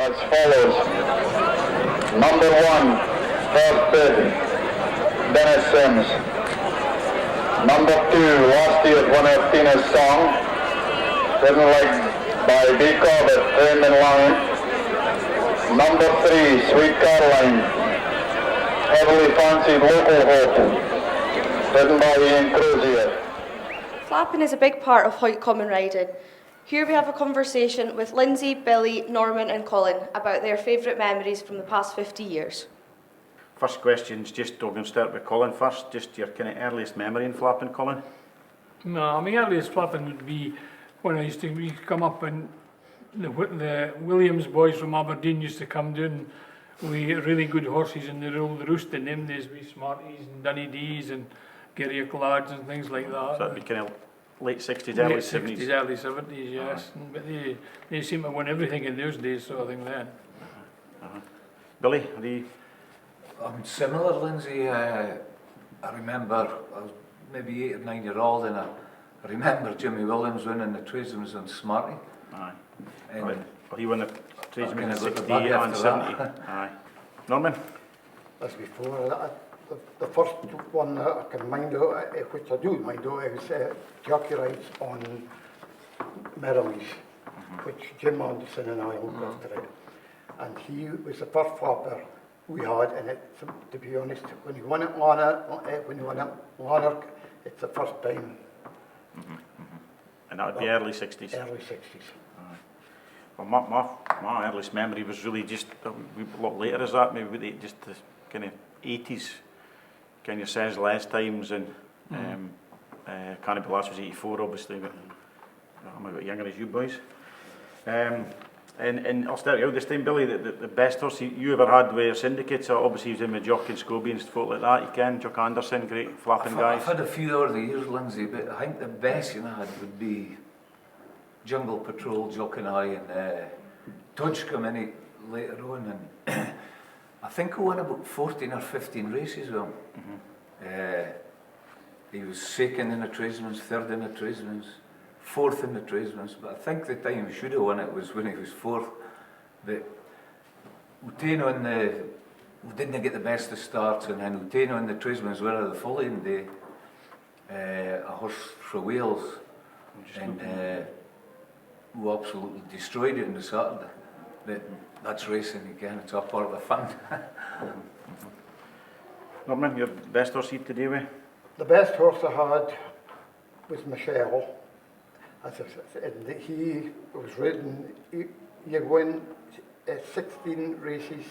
as follows. Number 1, first bid, Dennis Sims. Number 2, last year's winner, Tina's Song, ridden like by B. Corbett, trained in line. Number 3, Sweet Caroline, heavily fancied Local Hope, ridden by Ian Crozier. Flapping is a big part of Hoyt Common riding. Here we have a conversation with Lindsay, Billy, Norman and Colin about their favourite memories from the past 50 years. First question's just, we're going to start with Colin first, just your kind of earliest memory in flapping, Colin? No, my earliest flapping would be when I used to come up and the Williams boys from Aberdeen used to come down with really good horses and they ruled the roost in them days with Smarties and Dunny D's and Gary Lads and things like that. So that'd be kind of late 60s, early 70s? 60s, early 70s, yes. But they seem to win everything in those days, sort of thing then. Billy, Similar, Lindsay. I remember I was maybe 8 or 9 years old and I remember Jimmy Williams winning the tradesman's on Smarty. Aye. And well, he won the tradesman in I got the 68 bug and after 70. that. Aye. Norman? As before, the first one I can mind out, which I do mind out, is jockey rides on Merrilies, which Jim Anderson and I looked after it. And he was the first flapper we had, and it, to be honest, when you won it Lanark, it's the first time. And that would be early 60s? Early 60s. Well, my earliest memory was really just a lot later as that, maybe just the kind of 80s, kind of says last times, and Cannibal Lass was 84 obviously, but I'm a bit younger as you boys. And I'll start you out this time, Billy, the best horse you ever had with your syndicates, obviously he was in with Jock and Scobie and stuff like that, you can, Jock Anderson, great flapping guys. I've had a few over the years, Lindsay, but I think the best I had would be Jungle Patrol, Jock and I, and Tudge come in later on, and I think I won about 14 or 15 races with him. He was second in the tradesman's, third in the tradesman's, fourth in the tradesman's, but I think the time he should have won it was when he was fourth. But we didn't get the best of starts, and then we on the tradesman's winner the following day, a horse from Wales, and we absolutely destroyed it on the Saturday. But that's racing again, it's all part of the fun. Norman, your best horse you had to deal with? The best horse I had was Michelle. As I said, and he was ridden, he won 16 races,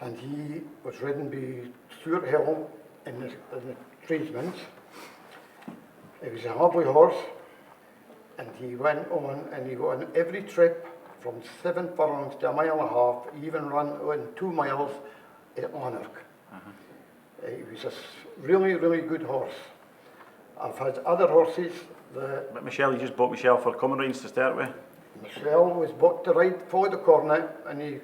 and he was ridden by Stuart Hill in the tradesman's. He was a lovely horse, and he went on and he won every trip from 7 furlongs to 1.5 miles, he even run on 2 miles at Lanark. He was a really, really good horse. I've had other horses. But Michelle, you just bought Michelle for common reins to start with? Michelle was bought to ride for the cornet, and he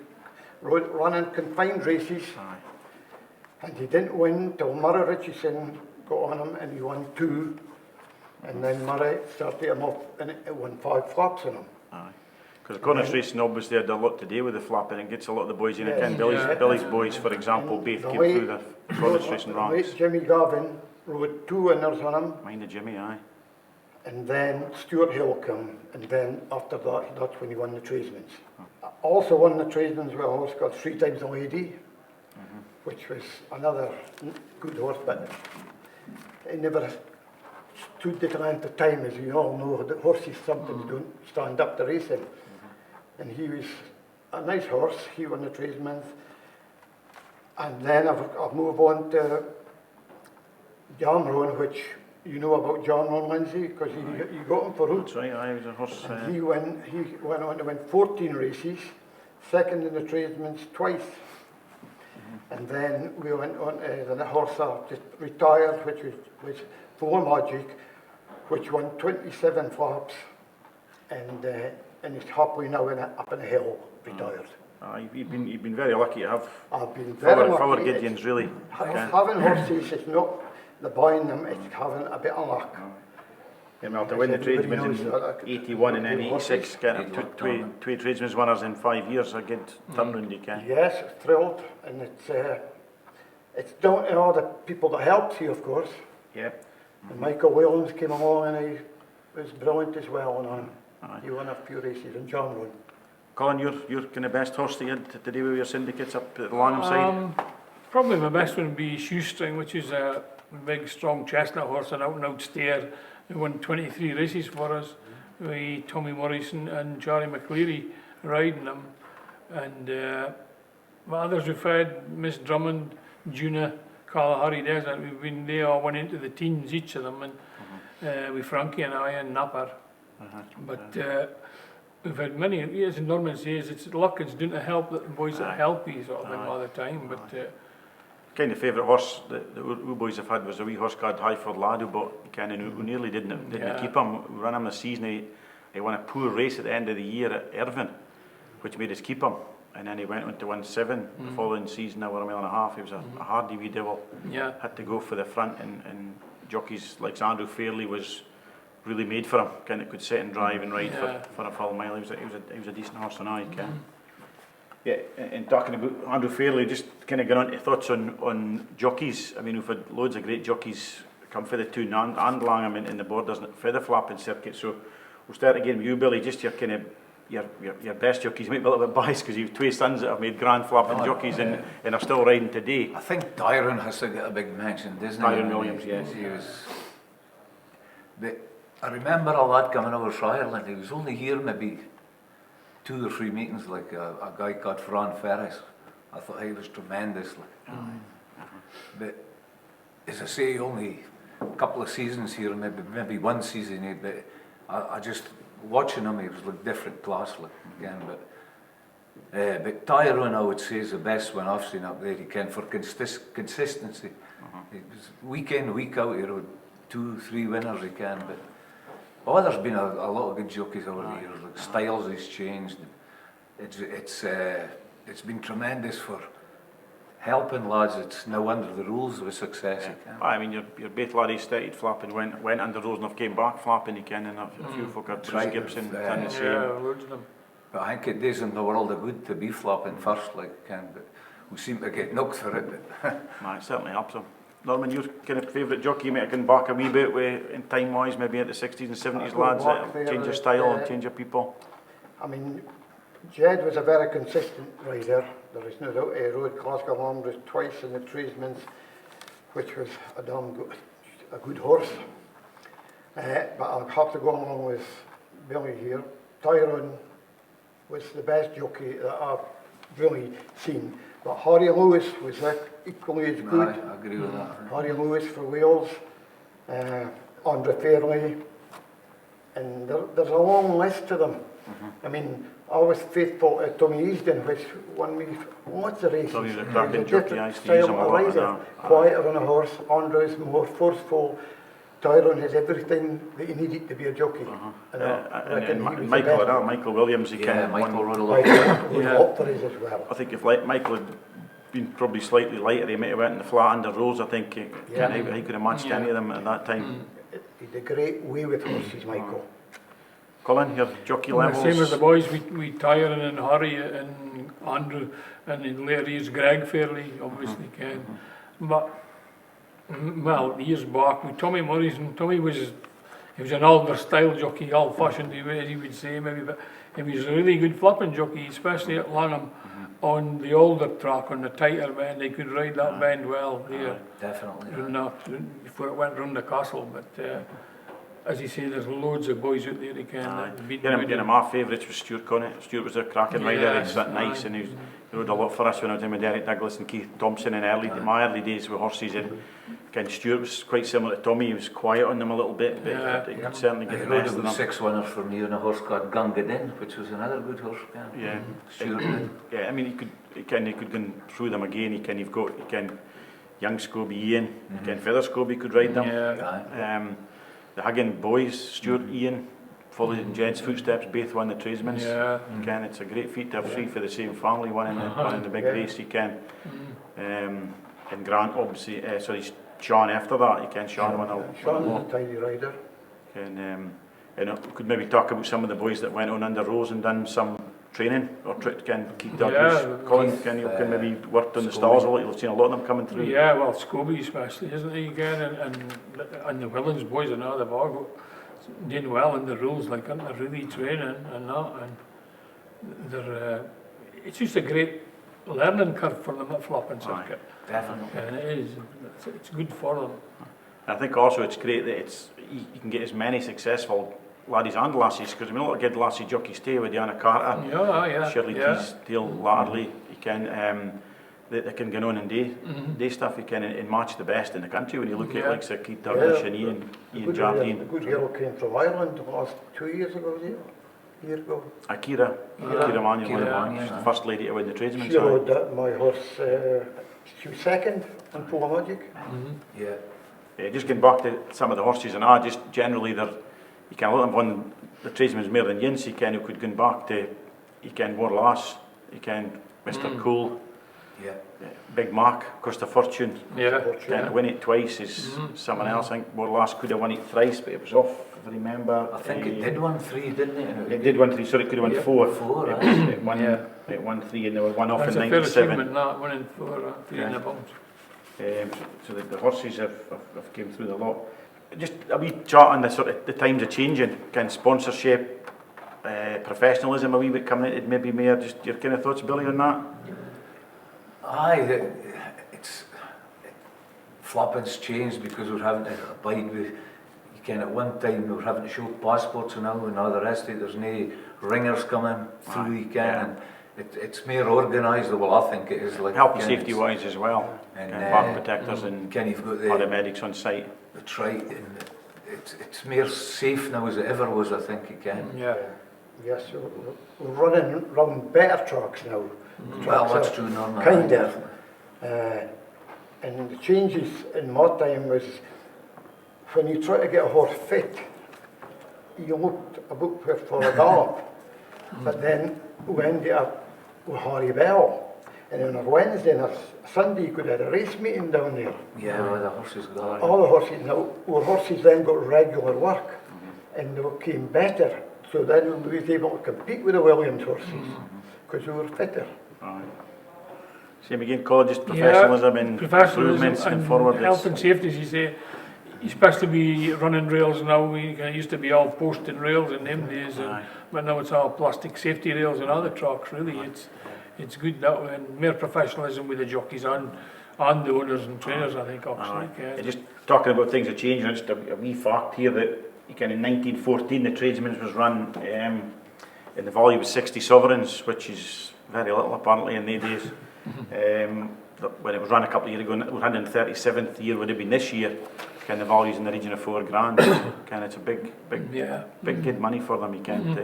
ran in confined races. Aye. And he didn't win till Murray Richardson got on him, and he won 2. And then Murray started him off and it won 5 flaps on him. Aye. Because the cornet racing obviously had a lot to do with the flapping and gets a lot of the boys in again. Billy's boys, for example, both came through the cornet racing ranks. Jimmy Garvin rode 2 winners on him. Mind the Jimmy, aye. And then Stuart Hill came, and then after that, that's when he won the tradesman's. I also won the tradesman's with a horse called 3 Times a Lady, which was another good horse, but he never stood the length of time, as you all know. The horses sometimes don't stand up to racing. And he was a nice horse, he won the tradesman's. And then I've moved on to Jamron, which you know about Jamron, Lindsay, because you got him for Root. That's right, aye, he was a horse. He went on to win 14 races, second in the tradesman's twice. And then we went on to the horse that just retired, which was Four Magic, which won 27 flaps, and he's happily now up in the hill, retired. You've been very lucky to have. I've been very lucky. Our Gideons, really. Having horses is not the buying them, it's having a bit of luck. Yeah, well, to win the tradesman's in 81 and then 86, getting two tradesman's winners in 5 years, a good turnaround you can. Yes, thrilled, and it's down to all the people that helped you, of course. Yeah. And Michael Williams came along and he was brilliant as well, and he won a few races, and John won. Colin, your kind of best horse that you had today with your syndicates up at the Langham side? Probably my best one would be Shoestring, which is a big, strong chestnut horse, an out-and-out steer. He won 23 races for us, with Tommy Morrison and Charlie McCleary riding them. And the others we've had, Miss Drummond, Juna, Kalahari Desert, they all went into the teens, each of them, and with Frankie and I and Napper. But we've had many, as Norman says, it's luck, it's doing to help that the boys that help you sort of thing all the time. But Kind of favourite horse that we boys have had was a wee horse called Highford Lad who bought Ken and who nearly didn't keep him. We ran him this season. He won a poor race at the end of the year at Irvine, which made us keep him. And then he went on to win 7 the following season, over a mile and a half. He was a hardy wee devil. yeah, Had to go for the front, and jockeys like Andrew Fairley was really made for him. Kind of could sit and drive and ride for a full mile. He was a decent horse and I can. Yeah, and talking about Andrew Fairley, just kind of going on to thoughts on jockeys. I mean, we've had loads of great jockeys come for the Toon and Langham in the Borders for the flapping circuit. So we'll start again with you, Billy. Just your kind of your best jockeys. Might be a little bit biased because you've 2 sons that have made grand flapping jockeys and are still riding today. I think Dyron has to get a big mention, doesn't he? Dyron Williams, yes. He was. But I remember a lad coming over from Ireland. He was only here maybe 2 or 3 meetings, like a guy called Fran Ferris. I thought he was tremendous. But as I say, only a couple of seasons here, maybe 1 season here. But I just watching him, he was like different class, like again. But Tyrone, I would say, is the best one I've seen up there. He can for consistency. It was week in, week out. He rode 2, 3 winners. He can, but. Oh, there's been a lot of good jockeys over the years. Like styles has changed. It's been tremendous for helping lads. It's now under the rules with success. I mean, your both laddies started flapping, went under those and came back flapping again, and a few folk had Bruce Gibson done the same. loads of them. But I think it is in the world of good to be flapping first, like can. But we seem to get knocked for it. But It certainly helps them. Norman, your kind of favourite jockey, you might have gone back a wee bit with, in time-wise, maybe at the 60s and 70s lads that change your style and change your people. I mean, Jed was a very consistent rider. There is no doubt. He rode Glasgow Armbrust twice in the tradesman's, which was a good horse. But I'll have to go along with Billy here. Tyrone was the best jockey that I've really seen. But Harry Lewis was equally as good. I agree with that. Harry Lewis for Wales, Andre Fairley, and there's a long list of them. I mean, I was faithful to Tommy Easton, which won me lots of races. Tommy was a cracking jockey, I used to Style use him a of lot. rider, quieter on a horse. Andre's more forceful. Tyrone has everything that he needed to be a jockey. And I reckon he was the best. Michael Williams, he kind of Michael won. rode a lot. Michael was up for us as well. I think if Michael had been probably slightly lighter, he might have went in the flat under Rose. I think he could have matched any of them at that time. He had a great way with horses, Michael. Colin, your jockey levels? Same as the boys, we Tyrone and Harry and Andrew, and in later years Greg Fairley, obviously Ken. But well, years back with Tommy Morrison, he was an older style jockey, old-fashioned, as he would say maybe, but he was a really good flapping jockey, especially at Langham, on the older track, on the tighter bend. He could ride that bend well there. Definitely. Before it went round the castle, but as you say, there's loads of boys out there that can beat One my favourites was Stuart Connett. Stuart was a cracking rider. He's that nice, and he rode a lot for us when I was in with Derek Douglas and Keith Thompson in my early days with horses. And Ken Stuart was quite similar to Tommy. He was quiet on them a little bit, but he could certainly get the best of them. 6 winners from me and a horse called Gungadin, which was another good horse. Yeah, Stuart did. I mean, he could go through them again. He can young Scobie Ian, he can Feather Scobie could ride them. The Haggin boys, Stuart, Ian, followed in Jed's footsteps, both won the tradesman's. Again, it's a great feat to have 3 for the same family, one in the big race, you can. And Grant, obviously, Sean after that, you can. Sean won a Sean was a tidy rider. And we could maybe talk about some of the boys that went on under Rose and done some training, or Keith Douglas, Colin, can maybe worked on the stalls a lot. You've seen a lot of them coming through. Yeah, well, Scobie especially, isn't he, again, and the Willens boys and all, they've all got doing well in the rules, like, aren't they, really training and that, and they're, it's just a great learning curve for them at flopping circuit. Definitely. And it is, it's good for them. I think also it's great that you can get as many successful laddies and lassies, because I mean, a lot of good lassie jockeys stay with Diana Carter, Shirley Teasdale, Latterly, you can, they can get on and day stuff, you can, and match the best in the country when you look at like Sir Keith Douglas and Ian Jardine. A good girl came from Ireland last 2 years ago, year ago. Akira Manuel, she's the first lady to win the tradesman's. She rode my horse, she was second on Polar Magic. Just getting back to some of the horses and just generally you can let them win the tradesman's more than Yins, you can, who could go back to, you can Warlass, you can Mr. Cole, Big Mark, Cost of Fortune, can win it twice is someone else. I think Warlass could have won it thrice, but it was off, if I remember. I think it did win 3, didn't it? It did win 3, sorry, it could have won 4. It won 3 and they won off in 97. That's a fair achievement, not winning 4, 3 in the bumps. So the horses have came through the lot. Just a wee chat on the sort of the times are changing, kind of sponsorship, professionalism a wee bit coming in, maybe more, just your kind of thoughts, Billy, on that? Aye, flopping's changed because we're having to abide with, you can at one time we were having to show passports and all the rest of it, there's no ringers coming through, you can, and it's more organised, well I think it is. Like health and safety wise as well, and back protectors and you've got paramedics on site. That's right, and it's more safe now as it ever was, I think, you can. Yes, we're running around better tracks now. Well, that's true, normally. Kind of. And the changes in my time was when you try to get a horse fit, you looked about for a gallop. But then we ended up with Harry Bell. And on a Wednesday and a Sunday, you could have a race meeting down there. Yeah, well, the horses got all the horses. Now, our horses then got regular work, and they became better. So then we was able to compete with the Williams horses, because we were fitter. Same again, Colin, just professionalism and improvements and forward. Health and safety, as you say, you're supposed to be running rails now. It used to be all post and rails in them days, but now it's all plastic safety rails and other tracks, really. It's good that way, and more professionalism with the jockeys and the owners and trainers, I think, actually. Just talking about things that change, just a wee fact here that in 1914 the tradesman's was run in the value of 60 sovereigns, which is very little apparently in the days. When it was run a couple of years ago, it was 137th year, would have been this year, kind of values in the region of £4,000. It's a big good money for them, you can't.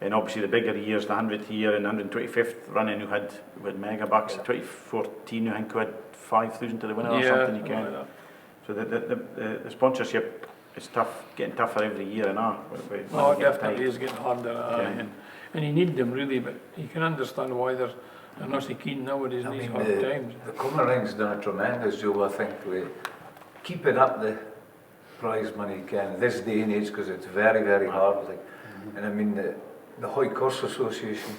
And obviously the bigger years, the 100th year and 125th running, who had mega bucks. 2014, I think, who had 5,000 to the winner or something. You can. So the sponsorship is tough, getting tougher every year and it definitely is getting harder, and you need them really, but you can understand why they're not so keen nowadays in these hard times. The Comerring's done a tremendous job, I think, with keeping up the prize money you can this day and age, because it's very, very hard. And I mean the High Course Association,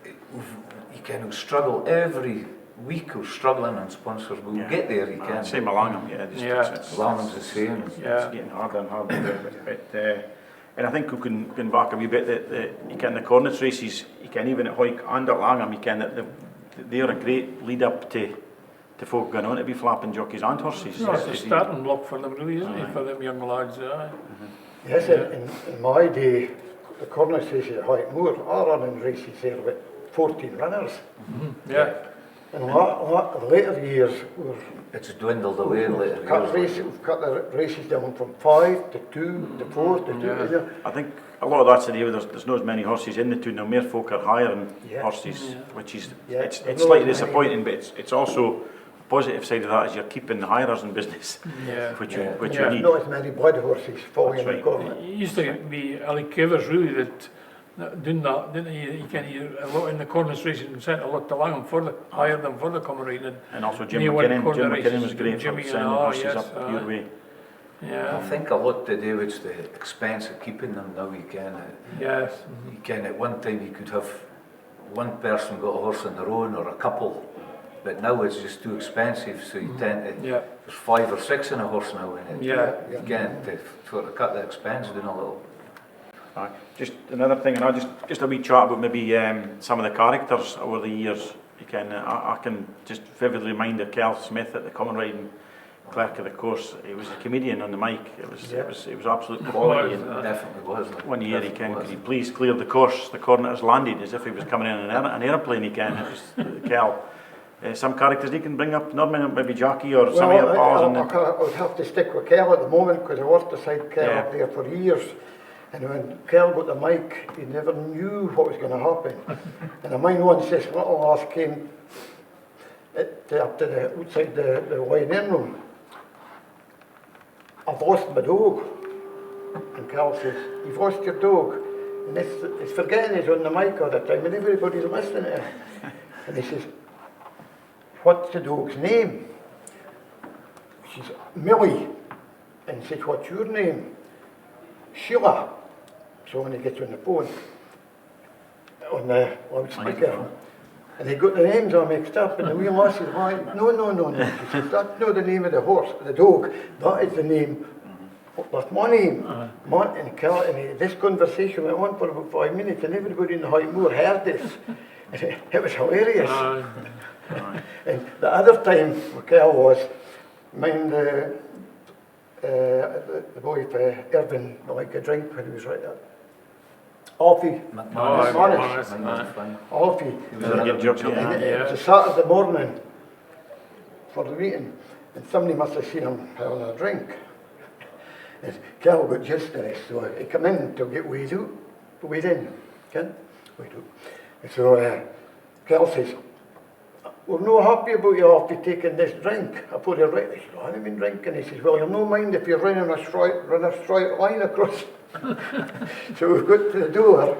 you can struggle every week. We're struggling on sponsors, but we'll get there. You can. Same Langham, Langham's the same. It's getting harder and harder. And I think we can back a wee bit that you can the Cornets races, you can even at Hoyk and at Langham, you can they're a great lead up to folk going on to be flapping jockeys and horses. It's a starting block for them, really, isn't it, for them young lads? Yes, in my day, the Cornish races at Hoytmoor are running races there with 14 runners. In later years, it's dwindled away in later years. We've cut the races down from 5 to 2 to 4 to 2. I think a lot of that's to do with there's not as many horses in the two now. More folk are hiring horses, which is it's slightly disappointing, but it's also a positive side of that is you're keeping the hirers in business, which you need. Not as many blood horses falling in the corner. It used to be Alec Cavers really that doing that, didn't he? He can hear a lot in the Cornish racing and sent a lot to Langham for the hire them for the Comerine. And also Jim McKinnon was great for sending horses up your way. Yeah. I think a lot to do with the expense of keeping them now. Yes. You can at one time you could have one person got a horse on their own or a couple, but now it's just too expensive, so you tend to, Yeah. there's 5 or 6 in a horse now, and Yeah. you can't sort of cut the expense down a little. Aye. Just another thing, and I just a wee chat about maybe some of the characters over the years. You can, I can just vividly remind of Cal Smith at the common riding clerk of the course. He was a comedian on the mic. It was absolute quality. And Definitely was. one year he can, could he please clear the course? The coordinates landed as if he was coming in an aeroplane. He can. It was Cal. Some characters he can bring up, Norman, maybe Jockey or some of your pals. I would have to stick with Kel at the moment because I worked beside Kel up there for years. And when Kel got the mic, he never knew what was going to happen. And I mind once this little lass came up to the outside the wine-in room. I've lost my dog. And Kel says, you've lost your dog. And it's forgetting he's on the mic all the time and everybody's listening to him. And he says, what's the dog's name? She's Millie. And he says, what's your name? Sheila. So when he gets on the phone, on the loudspeaker, and they got the names all mixed up, and the wee lass says, why? No. She says, that's not the name of the horse, the dog. That is the name. That's my name. And this conversation went on for about 5 minutes, and everybody in the Highmoor heard this. It was hilarious. And the other time with Kel was, mind the boy Irvin like a drink when he was right there. Alfie. Alfie. He was another good job. It was a Saturday morning for the meeting, and somebody must have seen him having a drink. And Kel got just to this, so he come in to get weighed in. And so Kel says, we're no happy about you Alfie taking this drink. I put it right. I said, I haven't been drinking. He says, well, you'll no mind if you're running a straight line across. So we got to the door,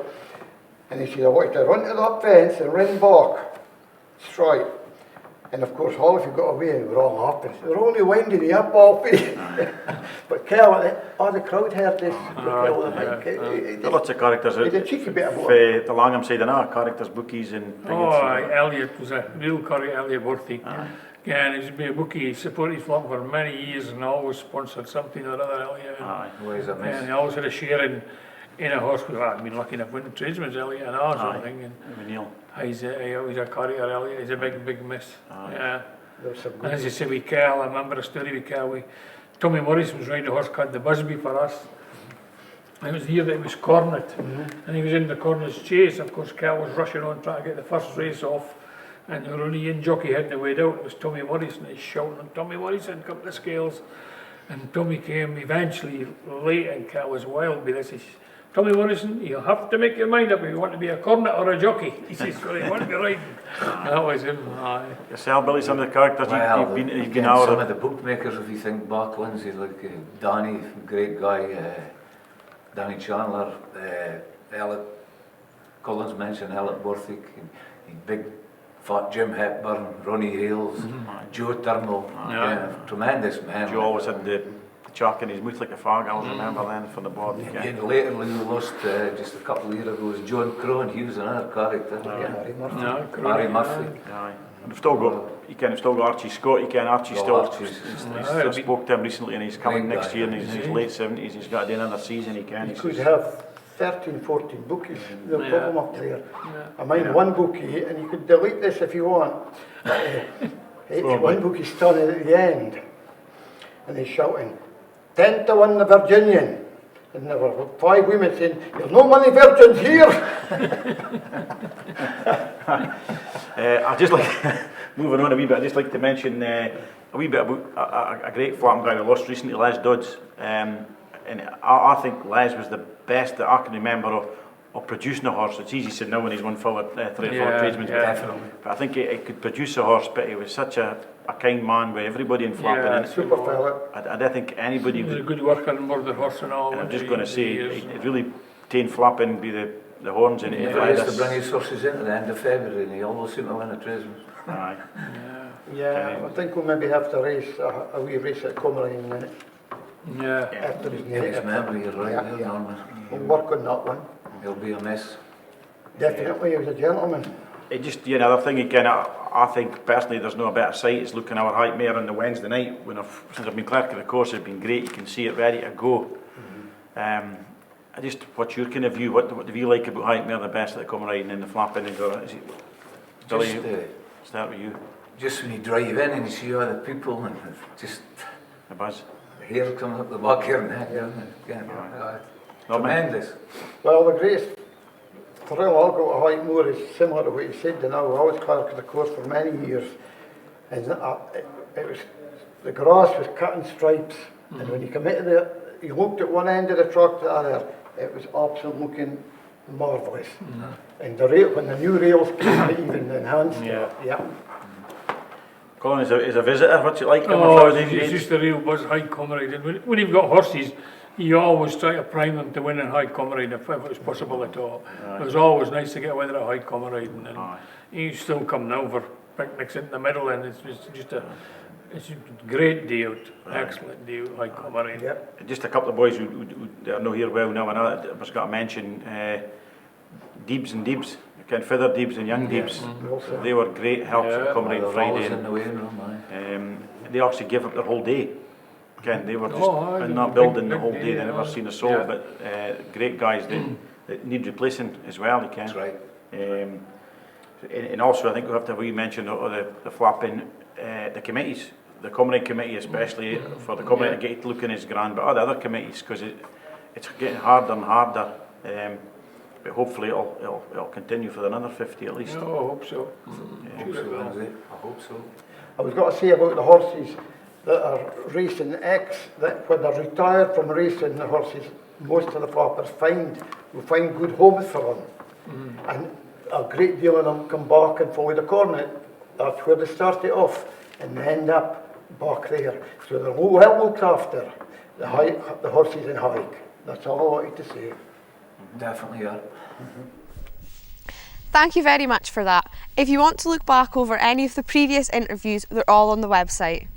and he said, I want you to run to that fence and run back straight. And of course, Alfie got away and we were all laughing. They're only winding me up, Alfie. But Kel, the crowd heard this. Lots of characters. He's a cheeky bit of boy. The Langham side and our characters, bookies and Elliot was a real curry, Elliot Worthy. Yeah, and he's been a bookie, he supported his club for many years and always sponsored something or other, Elliot. And he always had a share in a horse. I've been lucky enough winning tradesman's Elliot and ours, I think. He's a courier, Elliot. He's a big miss. Yeah. And as you say, with Kel, I remember a story with Kel. Tommy Morris was riding a horse called the Busby for us. It was the year that it was cornet, and he was in the corner's chase. Of course, Kel was rushing on trying to get the first race off, and there were only one jockey heading the way out. It was Tommy Morris, and he's shouting, and Tommy Morris had come to the scales. And Tommy came eventually late, and Kel was wild with this. He says, Tommy Morrison, you'll have to make your mind up if you want to be a cornet or a jockey. He says, well, you want to be riding. That was him. Yourself, Billy, some of the characters you've been out. Some of the bookmakers, if you think back, Lindsay, like Danny, great guy, Danny Chandler, Elliot, Collins mentioned Elliot Borthwick, big fat Jim Hepburn, Ronnie Hales, Joe Turnbull, tremendous man. Joe always had the chalk in his mouth like a fag, I always remember then for the board. And later we lost just a couple of years ago was John Crone. He was another character. Harry Murphy. And we've still got Archie Scott. Archie still spoke to him recently, and he's coming next year in his late 70s. He's got to do another season. He could have 13, 14 bookies. They'll put them up there. I mind one bookie, and you could delete this if you want. One bookie's standing at the end, and he's shouting, 10 to 1 the Virginian. And there were 5 women saying, there's no money virgins here. I just like, moving on a wee bit, I just like to mention a wee bit about a great flapping guy we lost recently, Les Dodds. And I think Les was the best that I can remember of producing a horse. It's easy to say now when he's won 3 or 4 tradesmen, but I think he could produce a horse, but he was such a kind man with everybody in flapping. Super fella. I don't think anybody was a good worker on board the horse and all. And I'm just going to say, it really tamed flapping be the horns in it. He used to bring his horses in at the end of February, and he always seemed to win a tradesman. I think we'll maybe have to race a wee race at Comerine Yeah. after his In name. his memory, you're right Yeah, there, yeah. Norman. We'll work on that one. He'll be a miss. Definitely, he was a gentleman. It just, you know, another thing again, I think personally there's no better sight is looking at our height mare on the Wednesday night. Since I've been clerk of the course, it's been great. You can see it ready to go. What's your kind of view? What do you like about height mare the best that they come riding in the flapping? Is it Billy, start with you? Just when you drive in and you see all the people and just A buzz. the hair coming up the back of your neck, tremendous. Well, the greatest thrill I got at Whitemore is similar to what you said. You know, I was clerk of the course for many years, and it was the grass was cut in stripes, and when you come into you looked at one end of the track to the other, it was absolutely looking marvellous. And when the new rails came out, even enhanced it. Yeah. Colin, is a visitor, what's it like? It's just a real buzz high comrade. And when you've got horses, you always try to prime them to win in high comrade if it was possible at all. It was always nice to get weather at high comrade, and you still come now for picnics in the middle, and it's just a great day out, excellent day out, high comrade. Yep. Just a couple of boys who are not here well now, and I've just got to mention Deebs and Deebs. Feather Deebs and Young Deebs, they were great helps at Comrade Friday. In the waiting room, they actually gave up their whole day. Again, they were just in that building the whole day. They never seen a soul, but great guys that need replacing as well. They can. That's right. And also, I think we have to mention the flapping, the committees, the Comrade committee especially for the Comrade to get looking as grand, but all the other committees because it's getting harder and harder. But hopefully it'll continue for another 50 at least. I hope so. I hope so. I was going to say about the horses that are racing X, that when they're retired from racing the horses, most of the flappers will find good homes for them. And a great deal of them come back and follow the cornet. That's where they started off and they end up back there. So they're well looked after, the horses in hike. That's all I wanted to say. Definitely are. Thank you very much for that. If you want to look back over any of the previous interviews, they're all on the website.